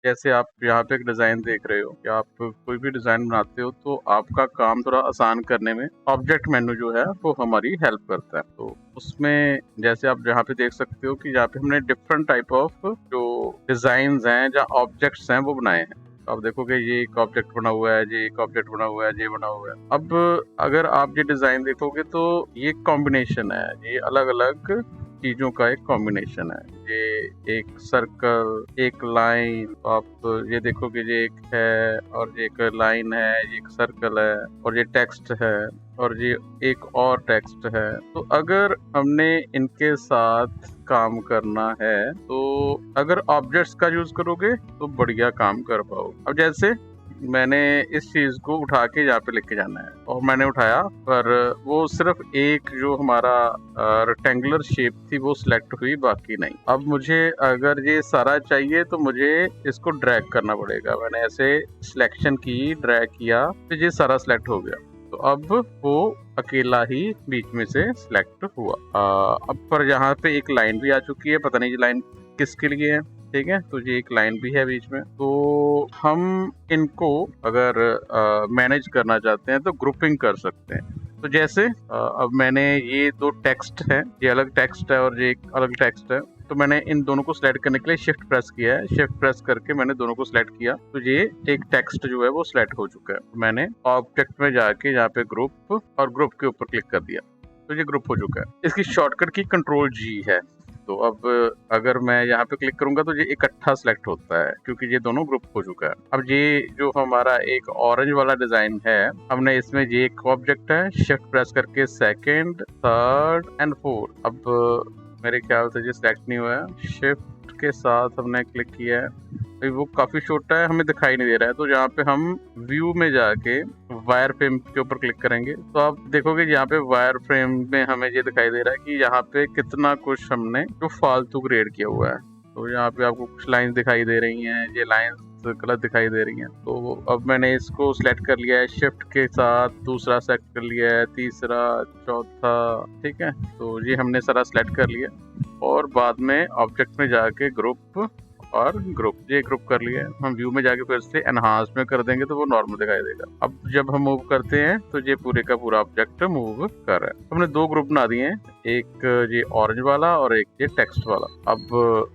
जैसे आप यहाँ पे एक डिजाइन देख रहे हो कि आप कोई भी डिजाइन बनाते हो तो आपका काम थोड़ा आसान करने में ऑब्जेक्ट मेन्यू जो है वो हमारी हेल्प करता है। तो उसमें जैसे आप यहाँ पे देख सकते हो कि यहाँ पे हमने डिफरेंट टाइप ऑफ जो डिजाइन हैं या ऑब्जेक्ट्स हैं वो बनाए हैं। तो आप देखोगे ये एक ऑब्जेक्ट बना हुआ है, ये एक ऑब्जेक्ट बना हुआ है, ये बना हुआ है। अब अगर आप ये डिजाइन देखोगे तो ये कॉम्बिनेशन है, ये अलग अलग चीजों का एक कॉम्बिनेशन है। ये एक सर्कल, एक लाइन, आप ये देखोगे ये एक है और ये एक लाइन है, ये एक सर्कल है और ये टेक्स्ट है और ये एक और टेक्स्ट है। तो अगर हमने इनके साथ काम करना है तो अगर ऑब्जेक्ट्स का यूज करोगे तो बढ़िया काम कर पाओगे। अब जैसे मैंने इस चीज को उठा के यहाँ पे लेके जाना है और मैंने उठाया, पर वो सिर्फ एक जो हमारा रेक्टेंगुलर शेप थी वो सिलेक्ट हुई, बाकी नहीं। अब मुझे अगर ये सारा चाहिए तो मुझे इसको ड्रैग करना पड़ेगा। मैंने ऐसे सिलेक्शन की, ड्रैग किया तो ये सारा सिलेक्ट हो गया। तो अब वो अकेला ही बीच में से सिलेक्ट हुआ। अब पर यहाँ पे एक लाइन भी आ चुकी है, पता नहीं ये लाइन किसके लिए है। ठीक है, तो ये एक लाइन भी है बीच में। तो हम इनको अगर मैनेज करना चाहते हैं तो ग्रुपिंग कर सकते हैं। तो जैसे अब मैंने ये दो टेक्स्ट है, ये अलग टेक्स्ट है और ये एक अलग टेक्स्ट है। तो मैंने इन दोनों को सिलेक्ट करने के लिए शिफ्ट प्रेस किया है। शिफ्ट प्रेस करके मैंने दोनों को सिलेक्ट किया तो ये एक टेक्स्ट जो है वो सिलेक्ट हो चुका है। मैंने ऑब्जेक्ट में जाके यहाँ पे ग्रुप और ग्रुप के ऊपर क्लिक कर दिया तो ये ग्रुप हो चुका है। इसकी शॉर्टकट की कंट्रोल जी है। तो अब अगर मैं यहाँ पे क्लिक करूंगा तो ये इकट्ठा सिलेक्ट होता है क्योंकि ये दोनों ग्रुप हो चुका है। अब ये जो हमारा एक ऑरेंज वाला डिजाइन है, हमने इसमें ये एक ऑब्जेक्ट है, शिफ्ट प्रेस करके सेकंड, थर्ड एंड फोर्थ। अब मेरे ख्याल से ये सिलेक्ट नहीं हुआ है। शिफ्ट के साथ हमने क्लिक किया है, वो काफी छोटा है, हमें दिखाई नहीं दे रहा है। तो यहाँ पे हम व्यू में जाके वायर फ्रेम के ऊपर क्लिक करेंगे तो आप देखोगे यहाँ पे वायर फ्रेम में हमें ये दिखाई दे रहा है कि यहाँ पे कितना कुछ हमने जो फालतू क्रिएट किया हुआ है। तो यहाँ पे आपको कुछ लाइन दिखाई दे रही हैं, ये लाइंस गलत दिखाई दे रही हैं। तो अब मैंने इसको सिलेक्ट कर लिया है, शिफ्ट के साथ दूसरा सेलेक्ट कर लिया है, तीसरा, चौथा। ठीक है, तो ये हमने सारा सिलेक्ट कर लिया और बाद में ऑब्जेक्ट में जाके ग्रुप और ग्रुप, ये ग्रुप कर लिया है। हम व्यू में जाके फिर से एनहांस में कर देंगे तो वो नॉर्मल दिखाई देगा। अब जब हम मूव करते हैं तो ये पूरे का पूरा ऑब्जेक्ट मूव कर रहा है। हमने दो ग्रुप बना दिए हैं, एक ये ऑरेंज वाला और एक ये टेक्स्ट वाला। अब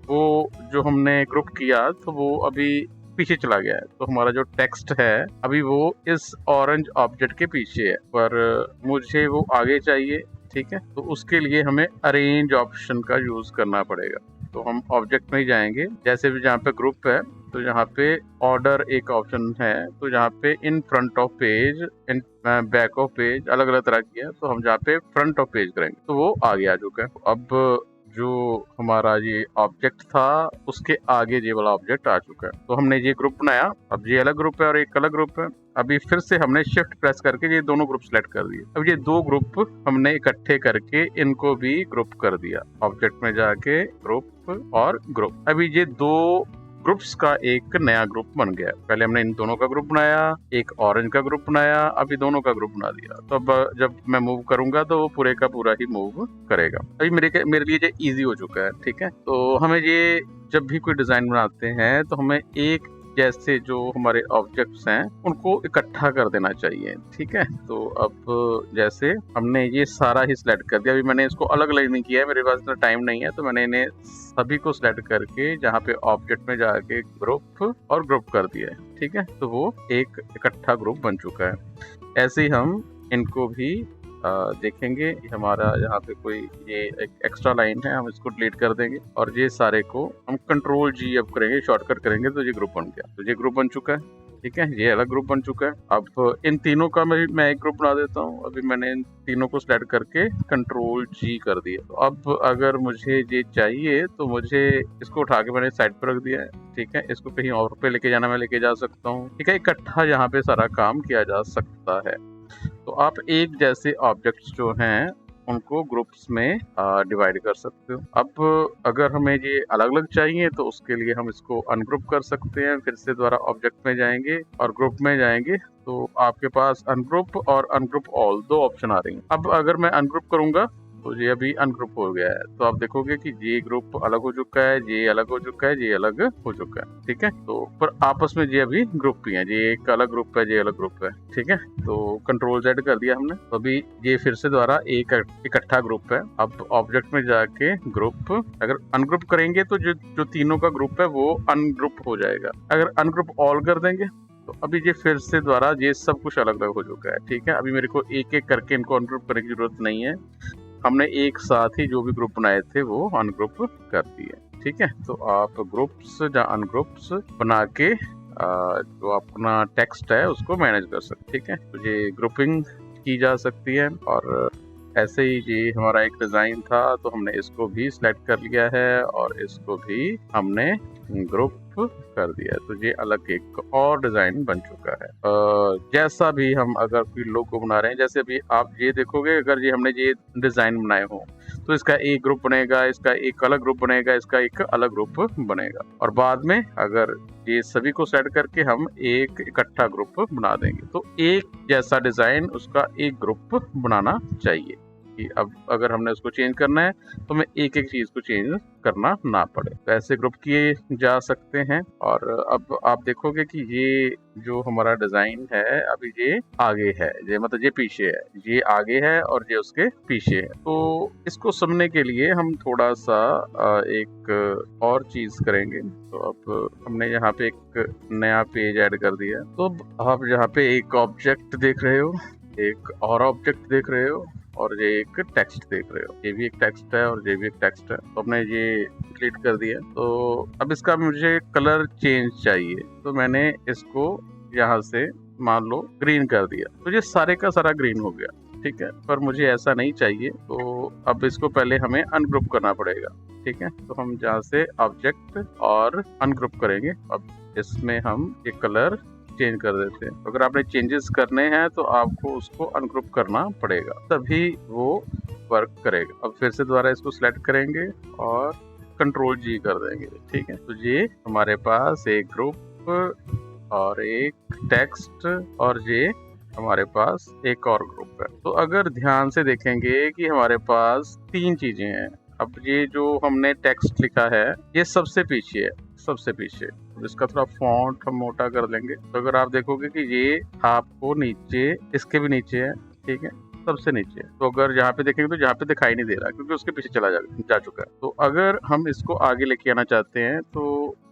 वो जो हमने ग्रुप किया तो वो अभी पीछे चला गया है, तो हमारा जो टेक्स्ट है अभी वो इस ऑरेंज ऑब्जेक्ट के पीछे है, पर मुझे वो आगे चाहिए। ठीक है, तो उसके लिए हमें अरेंज ऑप्शन का यूज करना पड़ेगा। तो हम ऑब्जेक्ट में ही जाएंगे, जैसे भी जहाँ पे ग्रुप है तो यहाँ पे ऑर्डर एक ऑप्शन है, तो यहाँ पे in front of page, in back of page, अलग अलग तरह की है। तो हम जहाँ पे फ्रंट ऑफ पेज करेंगे तो वो आगे आ चुका है। अब जो हमारा ये ऑब्जेक्ट था उसके आगे ये वाला ऑब्जेक्ट आ चुका है। तो हमने ये ग्रुप बनाया, अब ये अलग ग्रुप है और एक अलग ग्रुप है। अभी फिर से हमने शिफ्ट प्रेस करके ये दोनों ग्रुप सेलेक्ट कर दिए। अब ये दो ग्रुप हमने इकट्ठे करके इनको भी ग्रुप कर दिया, ऑब्जेक्ट में जाके ग्रुप और ग्रुप। अभी ये दो ग्रुप्स का एक नया ग्रुप बन गया। पहले हमने इन दोनों का ग्रुप बनाया, एक ऑरेंज का ग्रुप बनाया, अभी दोनों का ग्रुप बना दिया। तो अब जब मैं मूव करूंगा तो वो पूरे का पूरा ही मूव करेगा। अभी मेरे लिए ये इजी हो चुका है। ठीक है, तो हमें ये जब भी कोई डिजाइन बनाते हैं तो हमें एक जैसे जो हमारे ऑब्जेक्ट्स हैं उनको इकट्ठा कर देना चाहिए। ठीक है, तो अब जैसे हमने ये सारा ही सिलेक्ट कर दिया। अभी मैंने इसको अलग अलग नहीं किया है, मेरे पास इतना टाइम नहीं है, तो मैंने इन्हें सभी को सिलेक्ट करके जहाँ पे ऑब्जेक्ट में जाके ग्रुप और ग्रुप कर दिया है। ठीक है, तो वो एक इकट्ठा ग्रुप बन चुका है। ऐसे ही हम इनको भी देखेंगे। हमारा यहाँ पे कोई ये एक एक्स्ट्रा लाइन है, हम इसको डिलीट कर देंगे और ये सारे को हम कंट्रोल जी अब करेंगे, शॉर्टकट करेंगे तो ये ग्रुप बन गया। तो ये ग्रुप बन चुका है। ठीक है, ये अलग ग्रुप बन चुका है। अब इन तीनों का मैं एक ग्रुप बना देता हूँ। अभी मैंने इन तीनों को सिलेक्ट करके कंट्रोल जी कर दिया। तो अब अगर मुझे ये चाहिए तो मुझे इसको उठा के मैंने साइड पर रख दिया है। ठीक है, इसको कहीं और पे लेके जाना मैं लेके जा सकता हूँ। ठीक है, इकट्ठा यहाँ पे सारा काम किया जा सकता है। तो आप एक जैसे ऑब्जेक्ट्स जो हैं उनको ग्रुप्स में डिवाइड कर सकते हो। अब अगर हमें ये अलग अलग चाहिए तो उसके लिए हम इसको अनग्रुप कर सकते हैं। फिर से दोबारा ऑब्जेक्ट में जाएंगे और ग्रुप में जाएंगे तो आपके पास अनग्रुप और अनग्रुप ऑल दो ऑप्शन आ रही हैं। अब अगर मैं अनग्रुप करूंगा तो ये अभी अनग्रुप हो गया है। तो आप देखोगे कि ये ग्रुप अलग हो चुका है, ये अलग हो चुका है, ये अलग हो चुका है। ठीक है, तो पर आपस में ये अभी ग्रुप ही है, ये एक अलग ग्रुप है, ये अलग ग्रुप है। ठीक है, तो कंट्रोल Z कर दिया हमने, तो अभी ये फिर से दोबारा एक इकट्ठा ग्रुप है। अब ऑब्जेक्ट में जाके ग्रुप, अगर अनग्रुप करेंगे तो जो तीनों का ग्रुप है वो अनग्रुप हो जाएगा। अगर अनग्रुप ऑल कर देंगे तो अभी ये फिर से द्वारा ये सब कुछ अलग अलग हो चुका है। ठीक है, अभी मेरे को एक एक करके इनको अनग्रुप करने की जरूरत नहीं है, हमने एक साथ ही जो भी ग्रुप बनाए थे वो अनग्रुप कर दिए। ठीक है, तो आप ग्रुप्स या अनग्रुप्स बना के जो अपना टेक्स्ट है उसको मैनेज कर सकते। ठीक है, तो ये ग्रुपिंग की जा सकती है। और ऐसे ही ये हमारा एक डिजाइन था, तो हमने इसको भी सिलेक्ट कर लिया है और इसको भी हमने ग्रुप कर दिया है, तो ये अलग एक और डिजाइन बन चुका है। जैसा भी हम अगर कोई लोगो बना रहे हैं, जैसे अभी आप ये देखोगे, अगर ये हमने ये डिजाइन बनाए हो तो इसका एक ग्रुप बनेगा, इसका एक अलग ग्रुप बनेगा, इसका एक अलग ग्रुप बनेगा, और बाद में अगर ये सभी को सेट करके हम एक इकट्ठा ग्रुप बना देंगे, तो एक जैसा डिजाइन उसका एक ग्रुप बनाना चाहिए कि अब अगर हमने उसको चेंज करना है तो हमें एक एक चीज को चेंज करना ना पड़े। तो ऐसे ग्रुप किए जा सकते हैं। और अब आप देखोगे कि ये जो हमारा डिजाइन है अभी ये आगे है, ये मतलब ये पीछे है, ये आगे है और ये उसके पीछे है। तो इसको समझने के लिए हम थोड़ा सा एक और चीज करेंगे। तो अब हमने यहाँ पे एक नया पेज ऐड कर दिया। तो अब आप यहाँ पे एक ऑब्जेक्ट देख रहे हो, एक और ऑब्जेक्ट देख रहे हो, और ये एक टेक्स्ट देख रहे हो। ये भी एक टेक्स्ट है और ये भी एक टेक्स्ट है। तो हमने ये डिलीट कर दिया। तो अब इसका मुझे कलर चेंज चाहिए, तो मैंने इसको यहाँ से मान लो ग्रीन कर दिया, तो ये सारे का सारा ग्रीन हो गया। ठीक है, पर मुझे ऐसा नहीं चाहिए, तो अब इसको पहले हमें अनग्रुप करना पड़ेगा। ठीक है, तो हम जहाँ से ऑब्जेक्ट और अनग्रुप करेंगे, अब इसमें हम ये कलर चेंज कर देते हैं। अगर आपने चेंजेस करने हैं तो आपको उसको अनग्रुप करना पड़ेगा, तभी वो वर्क करेगा। अब फिर से दोबारा इसको सिलेक्ट करेंगे और कंट्रोल G कर देंगे। ठीक है, तो ये हमारे पास एक ग्रुप और एक टेक्स्ट और ये हमारे पास एक और ग्रुप है। तो अगर ध्यान से देखेंगे कि हमारे पास तीन चीजें हैं। अब ये जो हमने टेक्स्ट लिखा है ये सबसे पीछे है, सबसे पीछे। इसका थोड़ा फॉन्ट हम मोटा कर लेंगे, तो अगर आप देखोगे कि ये आपको नीचे, इसके भी नीचे है। ठीक है, सबसे नीचे। तो अगर यहाँ पे देखेंगे तो यहाँ पे दिखाई नहीं दे रहा क्योंकि उसके पीछे चला जा चुका है। तो अगर हम इसको आगे लेके आना चाहते हैं तो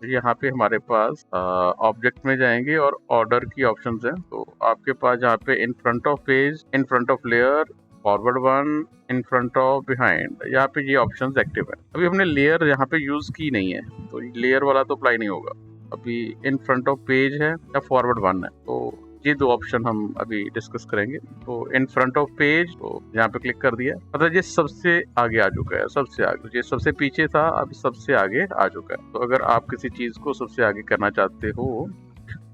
यहाँ पे हमारे पास ऑब्जेक्ट में जाएंगे और ऑर्डर की ऑप्शंस हैं। तो आपके पास यहाँ पे in front of page, in front of layer, forward one, in front of behind, यहाँ पे ये ऑप्शंस एक्टिव है। अभी हमने लेयर यहाँ पे यूज की नहीं है, तो लेयर वाला तो अप्लाई नहीं होगा। अभी इन फ्रंट ऑफ पेज है या फॉरवर्ड वन है, तो ये दो ऑप्शन हम अभी डिस्कस करेंगे। तो इन फ्रंट ऑफ पेज, तो यहाँ पे क्लिक कर दिया, मतलब ये सबसे आगे आ चुका है, सबसे आगे। ये सबसे पीछे था, अब सबसे आगे आ चुका है। तो अगर आप किसी चीज को सबसे आगे करना चाहते हो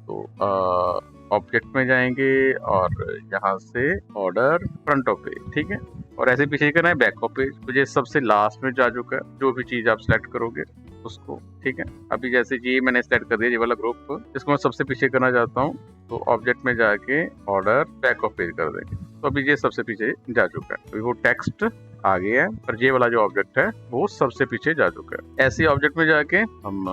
तो ऑब्जेक्ट में जाएंगे और यहाँ से ऑर्डर फ्रंट ऑफ पेज। ठीक है, और ऐसे पीछे करना है बैक ऑफ पेज। तो ये सबसे लास्ट में जा चुका है, जो भी चीज आप सिलेक्ट करोगे उसको। ठीक है, अभी जैसे ये मैंने सेलेक्ट कर दिया, ये वाला ग्रुप, इसको मैं सबसे पीछे करना चाहता हूँ, तो ऑब्जेक्ट में जाके ऑर्डर बैक ऑफ पेज कर देंगे। तो अभी ये सबसे पीछे जा चुका है, तो वो टेक्स्ट आगे है और ये वाला जो ऑब्जेक्ट है वो सबसे पीछे जा चुका है। ऐसे ऑब्जेक्ट में जाके हम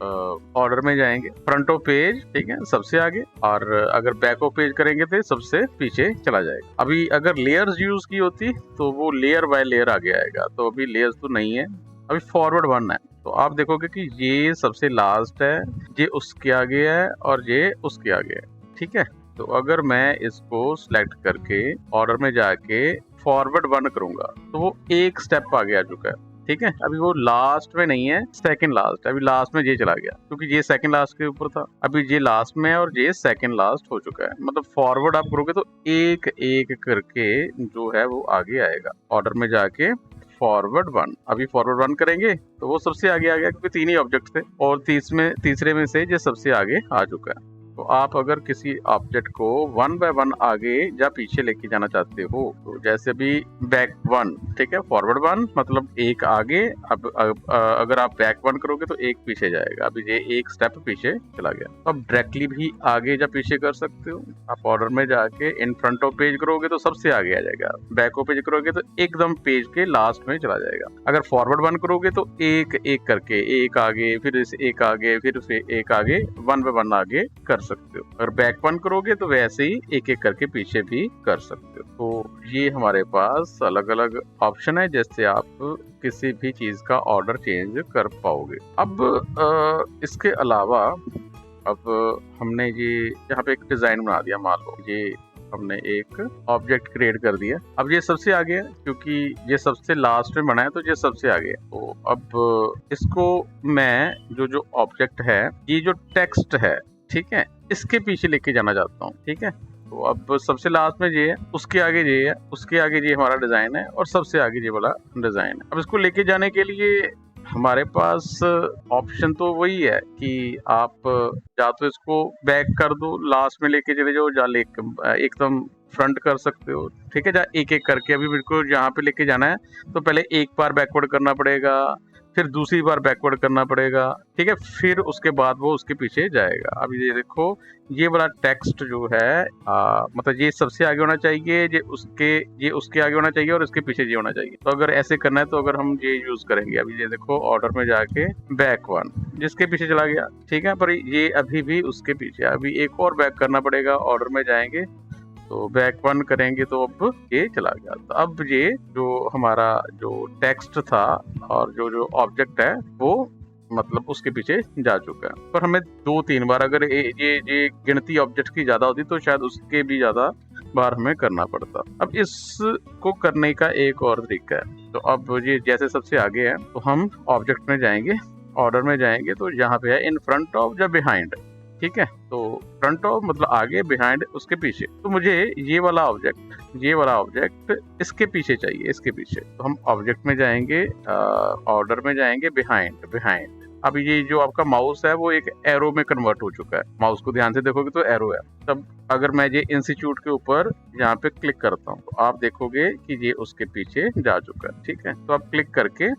ऑर्डर में जाएंगे, फ्रंट ऑफ पेज, ठीक है, सबसे आगे, और अगर बैक ऑफ पेज करेंगे तो सबसे पीछे चला जाएगा। अभी अगर लेयर्स यूज की होती तो वो लेयर बाय लेयर आगे आएगा, तो अभी लेयर्स तो नहीं है, अभी फॉरवर्ड वन है। तो आप देखोगे कि ये सबसे लास्ट है, ये उसके आगे है और ये उसके आगे है। ठीक है, तो अगर मैं इसको सिलेक्ट करके ऑर्डर में जाके फॉरवर्ड वन करूंगा तो वो एक स्टेप आगे आ चुका है। ठीक है, अभी वो लास्ट में नहीं है, सेकंड लास्ट, अभी लास्ट में ये चला गया क्योंकि ये सेकंड लास्ट के ऊपर था। अभी ये लास्ट में है और ये सेकंड लास्ट हो चुका है। मतलब फॉरवर्ड आप करोगे तो एक एक करके जो है वो आगे आएगा। ऑर्डर में जाके फॉरवर्ड वन, अभी फॉरवर्ड वन करेंगे तो वो सबसे आगे आ गया क्योंकि तीन ही ऑब्जेक्ट थे और तीसरे में से ये सबसे आगे आ चुका है। तो आप अगर किसी ऑब्जेक्ट को वन बाय वन आगे या पीछे लेके जाना चाहते हो, तो जैसे अभी बैक वन, ठीक है, फॉरवर्ड वन मतलब एक आगे, अब अगर आप बैक वन करोगे तो एक पीछे जाएगा, अभी ये एक स्टेप पीछे चला गया। तो आप डायरेक्टली भी आगे या पीछे कर सकते हो। आप ऑर्डर में जाके इन फ्रंट ऑफ पेज करोगे तो सबसे आगे आ जाएगा, बैक ऑफ पेज करोगे तो एकदम पेज के लास्ट में चला जाएगा। अगर फॉरवर्ड वन करोगे तो एक एक करके, एक आगे फिर एक आगे फिर से एक आगे, वन बाय वन आगे कर सकते हो। अगर बैक वन करोगे तो वैसे ही एक एक करके पीछे भी कर सकते हो। तो ये हमारे पास अलग अलग ऑप्शन है जिससे आप किसी भी चीज का ऑर्डर चेंज कर पाओगे। अब इसके अलावा अब हमने ये यहाँ पे एक डिजाइन बना दिया, मान लो ये हमने एक ऑब्जेक्ट क्रिएट कर दिया। अब ये सबसे आगे है क्योंकि ये सबसे लास्ट में बना है, तो ये सबसे आगे है। तो अब इसको मैं जो ऑब्जेक्ट है, ये जो टेक्स्ट है, ठीक है, इसके पीछे लेके जाना चाहता हूँ, ठीक है। तो अब सबसे लास्ट में ये है, उसके आगे ये है, उसके आगे ये हमारा डिजाइन है और सबसे आगे ये वाला डिजाइन है। अब इसको लेके जाने के लिए हमारे पास ऑप्शन तो वही है कि आप या तो इसको बैक कर दो, लास्ट में लेके चले जाओ, या एकदम फ्रंट कर सकते हो, ठीक है। या एक एक करके, अभी मेरे को जहाँ पे लेके जाना है तो पहले एक बार बैकवर्ड करना पड़ेगा, फिर दूसरी बार बैकवर्ड करना पड़ेगा, ठीक है, फिर उसके बाद वो उसके पीछे जाएगा। अब ये देखो, ये वाला टेक्स्ट जो है मतलब ये सबसे आगे होना चाहिए, ये उसके आगे होना चाहिए और इसके पीछे ये होना चाहिए। तो अगर ऐसे करना है तो अगर हम ये यूज करेंगे, अभी ये देखो ऑर्डर में जाके बैक वन, जिसके पीछे चला गया, ठीक है, पर ये अभी भी उसके पीछे, अभी एक और बैक करना पड़ेगा। ऑर्डर में जाएंगे तो बैक वन करेंगे तो अब ये चला गया। तो अब ये जो हमारा जो टेक्स्ट था और जो ऑब्जेक्ट है वो मतलब उसके पीछे जा चुका है। पर हमें 2-3 बार, अगर ये गिनती ऑब्जेक्ट की ज्यादा होती तो शायद उसके भी ज्यादा बार हमें करना पड़ता। अब इसको करने का एक और तरीका है। तो अब ये जैसे सबसे आगे है तो हम ऑब्जेक्ट में जाएंगे, ऑर्डर में जाएंगे तो यहाँ पे है इन फ्रंट ऑफ या बिहाइंड, ठीक है। तो फ्रंट ऑफ मतलब आगे, बिहाइंड उसके पीछे। तो मुझे ये वाला ऑब्जेक्ट इसके पीछे चाहिए, इसके पीछे। तो हम ऑब्जेक्ट में जाएंगे, ऑर्डर में जाएंगे, बिहाइंड। अब ये जो आपका माउस है वो एक एरो में कन्वर्ट हो चुका है। माउस को ध्यान से देखोगे तो एरो है। तब अगर मैं ये इंस्टीट्यूट के ऊपर यहाँ पे क्लिक करता हूँ तो आप देखोगे कि ये उसके पीछे जा चुका है, ठीक है। तो आप क्लिक करके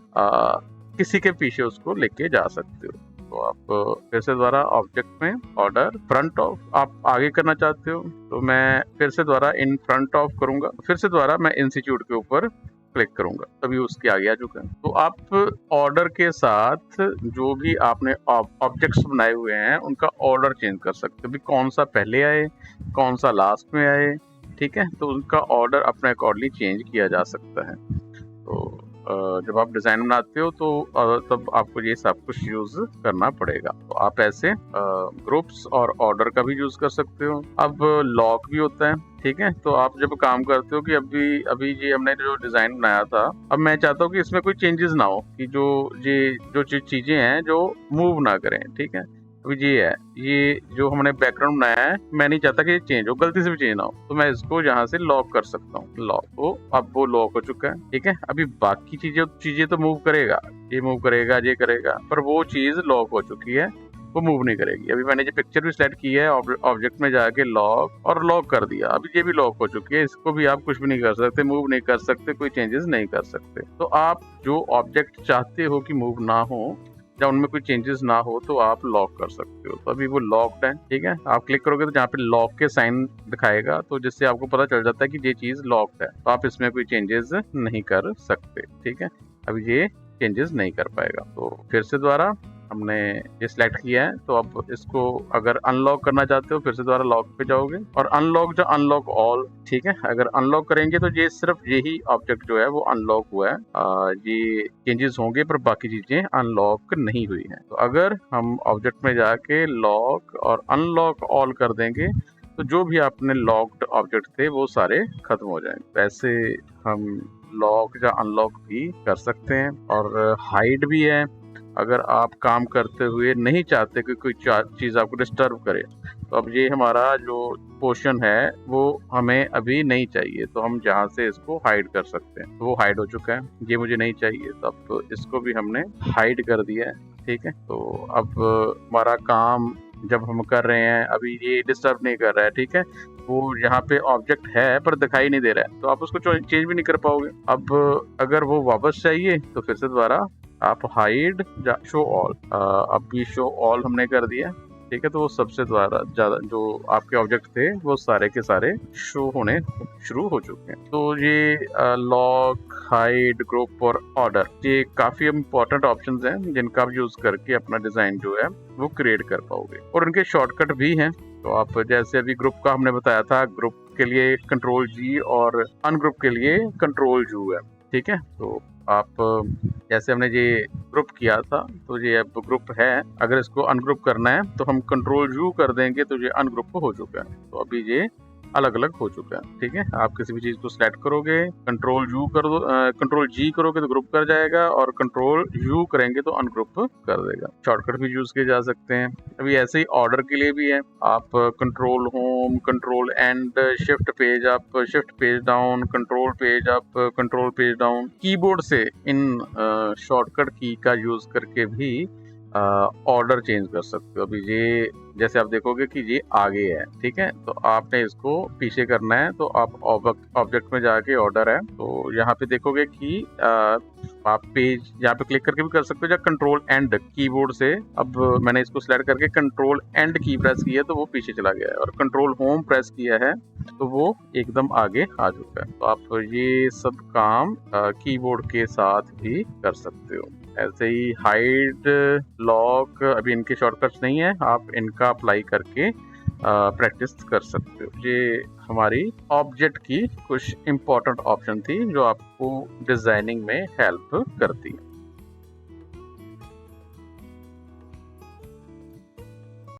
किसी के पीछे उसको लेके जा सकते हो। तो आप फिर से दोबारा ऑब्जेक्ट में, ऑर्डर, फ्रंट ऑफ आप आगे करना चाहते हो तो मैं फिर से दोबारा इन फ्रंट ऑफ करूंगा, फिर से दोबारा मैं इंस्टीट्यूट के ऊपर क्लिक करूंगा, तभी उसके आगे आ चुका है। तो आप ऑर्डर के साथ जो भी आपने ऑब्जेक्ट्स बनाए हुए हैं उनका ऑर्डर चेंज कर सकते हो, भी कौन सा पहले आए, कौन सा लास्ट में आए, ठीक है। तो उनका ऑर्डर अपने अकॉर्डिंगली चेंज किया जा सकता है। तो जब आप डिजाइन बनाते हो तो तब आपको ये सब कुछ यूज करना पड़ेगा। तो आप ऐसे ग्रुप्स और ऑर्डर का भी यूज कर सकते हो। अब लॉक भी होता है, ठीक है। तो आप जब काम करते हो कि अभी ये हमने जो डिजाइन बनाया था, अब मैं चाहता हूँ कि इसमें कोई चेंजेस ना हो, कि जो चीजें हैं जो मूव ना करें, ठीक है। अभी ये है, ये जो हमने बैकग्राउंड बनाया है, मैं नहीं चाहता कि ये चेंज हो, गलती से भी चेंज ना हो, तो मैं इसको यहाँ से लॉक कर सकता हूँ। लॉक हो, अब वो लॉक हो चुका है, ठीक है। अभी बाकी चीजें तो मूव करेगा, ये मूव करेगा, ये करेगा, पर वो चीज लॉक हो चुकी है, वो मूव नहीं करेगी। अभी मैंने जो पिक्चर भी सेलेक्ट की है, ऑब्जेक्ट में जाके लॉक और लॉक कर दिया, अभी ये भी लॉक हो चुकी है, इसको भी आप कुछ भी नहीं कर सकते, मूव नहीं कर सकते, कोई चेंजेस नहीं कर सकते। तो आप जो ऑब्जेक्ट चाहते हो कि मूव ना हो या उनमें कोई चेंजेस ना हो तो आप लॉक कर सकते हो। तो अभी वो लॉक्ड है, ठीक है। आप क्लिक करोगे तो जहाँ पे लॉक के साइन दिखाएगा, तो जिससे आपको पता चल जाता है कि ये चीज लॉक्ड है, तो आप इसमें कोई चेंजेस नहीं कर सकते, ठीक है। अभी ये चेंजेस नहीं कर पाएगा। तो फिर से दोबारा हमने ये सिलेक्ट किया है, तो अब इसको अगर अनलॉक करना चाहते हो फिर से दोबारा लॉक पे जाओगे और अनलॉक ऑल, ठीक है। अगर अनलॉक करेंगे तो ये सिर्फ यही ऑब्जेक्ट जो है वो अनलॉक हुआ है, ये चेंजेस होंगे पर बाकी चीजें अनलॉक नहीं हुई हैं। तो अगर हम ऑब्जेक्ट में जाके लॉक और अनलॉक ऑल कर देंगे तो जो भी आपने लॉक्ड ऑब्जेक्ट थे वो सारे खत्म हो जाएंगे। वैसे हम लॉक या अनलॉक भी कर सकते हैं और हाइड भी है। अगर आप काम करते हुए नहीं चाहते कि कोई चीज आपको डिस्टर्ब करे, तो अब ये हमारा जो पोर्शन है वो हमें अभी नहीं चाहिए, तो हम जहाँ से इसको हाइड कर सकते हैं। तो वो हाइड हो चुका है, ये मुझे नहीं चाहिए, तो अब इसको भी हमने हाइड कर दिया है, ठीक है। तो अब हमारा काम जब हम कर रहे हैं, अभी ये डिस्टर्ब नहीं कर रहा है, ठीक है, वो यहाँ पे ऑब्जेक्ट है पर दिखाई नहीं दे रहा है, तो आप उसको चेंज भी नहीं कर पाओगे। अब अगर वो वापस चाहिए तो फिर से दोबारा आप हाइड शो ऑल, अब भी शो ऑल हमने कर दिया, ठीक है, तो वो सबसे द्वारा ज्यादा जो आपके ऑब्जेक्ट थे वो सारे के सारे शो होने शुरू हो चुके हैं। तो ये लॉक, हाइड, ग्रुप और ऑर्डर, ये काफी इंपॉर्टेंट ऑप्शंस हैं जिनका आप यूज करके अपना डिजाइन जो है वो क्रिएट कर पाओगे, और उनके शॉर्टकट भी हैं। तो आप जैसे अभी ग्रुप का हमने बताया था, ग्रुप के लिए कंट्रोल जी और अनग्रुप के लिए कंट्रोल यू है, ठीक है। तो आप जैसे हमने ये ग्रुप किया था, तो ये अब ग्रुप है, अगर इसको अनग्रुप करना है तो हम कंट्रोल यू कर देंगे, तो ये अनग्रुप हो चुका है। तो अभी ये अलग अलग हो चुका है, ठीक है। आप किसी भी चीज को सिलेक्ट करोगे, कंट्रोल यू कर दो, कंट्रोल जी करोगे तो ग्रुप कर जाएगा, और कंट्रोल यू करेंगे तो अनग्रुप कर देगा। शॉर्टकट भी यूज किए जा सकते हैं। अभी ऐसे ही ऑर्डर के लिए भी है, आप control home, control and, shift page up, shift page down, control page up, control page down, keyboard से इन शॉर्टकट की का यूज करके भी ऑर्डर चेंज कर सकते हो। अभी ये जैसे आप देखोगे कि ये आगे है, ठीक है, तो आपने इसको पीछे करना है, तो आप ऑब्जेक्ट में जाके ऑर्डर है, तो यहाँ पे देखोगे कि आप पेज यहाँ पे क्लिक करके भी कर सकते हो, या कंट्रोल एंड कीबोर्ड से। अब मैंने इसको सिलेक्ट करके कंट्रोल एंड की प्रेस किया तो वो पीछे चला गया है, और कंट्रोल होम प्रेस किया है तो वो एकदम आगे आ चुका है। तो आप ये सब काम कीबोर्ड के साथ भी कर सकते हो। ऐसे ही हाइड, लॉक, अभी इनके शॉर्टकट्स नहीं है, आप इनका अप्लाई करके प्रैक्टिस कर सकते हो। ये हमारी ऑब्जेक्ट की कुछ इम्पोर्टेंट ऑप्शन थी जो आपको डिजाइनिंग में हेल्प करती है।